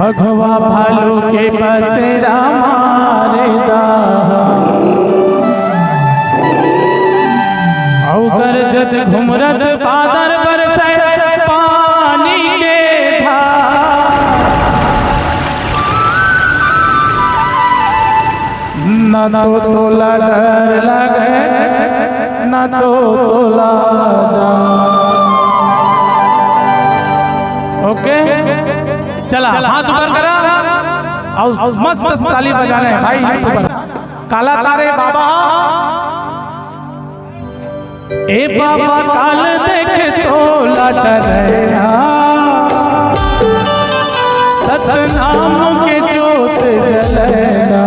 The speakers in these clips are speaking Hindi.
भगवा भालू के बसेरा मारे औकर जत घुमरत बादर बरसे पानी के धार न तो तोला डर लगे न तो तोला जा। ओके चला हाथ ऊपर करा और मस्त ताली बजाने भाई ऊपर। काला तारे बाबा ए बाबा काल देख तो डरना सतनाम के जोत जलना।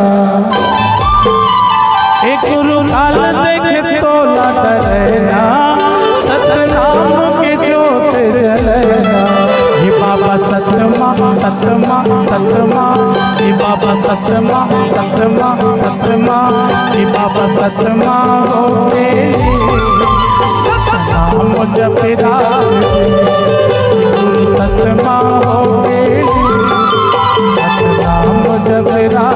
ए गुरु काल देख तो डरना सतनाम के जोत जलना। हे बाबा सतमा सतमा सतमा हे बाबा सतमा सतमा सतमा हे बाबा सतमा हो सतनाम जपरा गुरु सतमा हो सतनाम जपरा।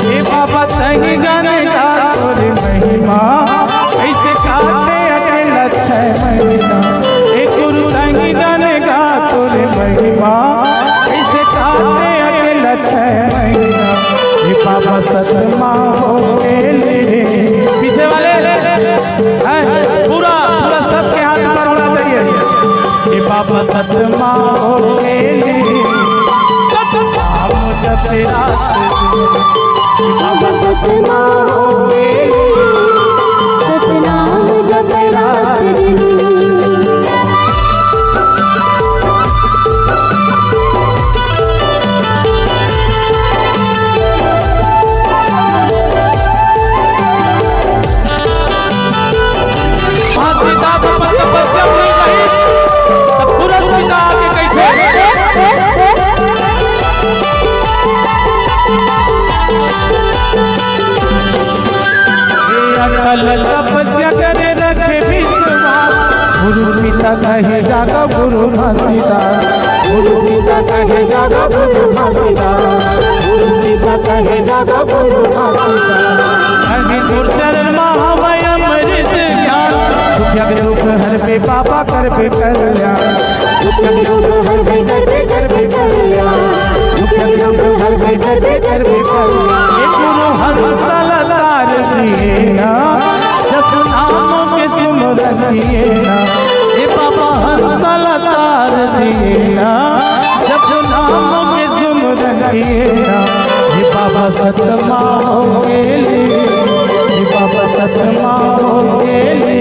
हे बाबा तही जानेगा तोरी महिमा ऐसे काटे अकेला 6 महीना। हे गुरु तही जानेगा तोरी महिमा ऐसे काटे अकेला 6 महीना। हे बाबा सतमा हो पीछे वाले पूरा पूरा सबके हाथ ऊपर होना चाहिए। हे बाबा सतमा हो सतनाम जपरा बाबा सतमा हो सतनाम जपरा। तपस्या करे रखे विश्वास गुरु पिता कहे जागा गुरु घासीदार। गुरु पिता कहे जागा गुरु घासीदार। गुरु पिता कहे जागा गुरु घासीदार। अभी दुर्चरण महामय अमृत ज्ञान दुख दुख हर पे बाबा कर पे कल्याण। दुख दुख हर पे कर पे कल्याण। दुख दुख हर पे कर पे कल्याण। गुरु हंसल तार दिए ना जप नाम के सुमरन दिए ना। हे बाबा हंसल तार दिए ना जप नाम के सुमरन दिए ना। हे बाबा सतमा हो गेले हे बाबा सतमा हो गेले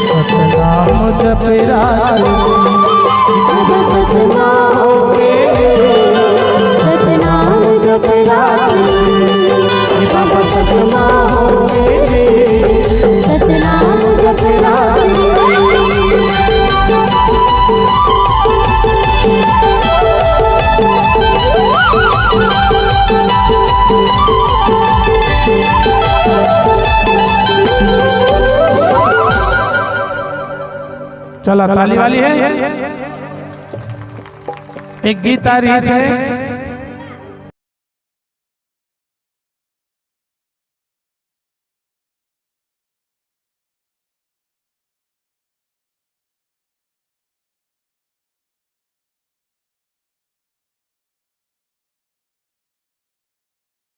सतनाम जपरा। सतमा हो गेले सतनाम जपरा। बाबा सतमा हो सतनाम जपरा। चला ताली वाली है। एक गीतारी से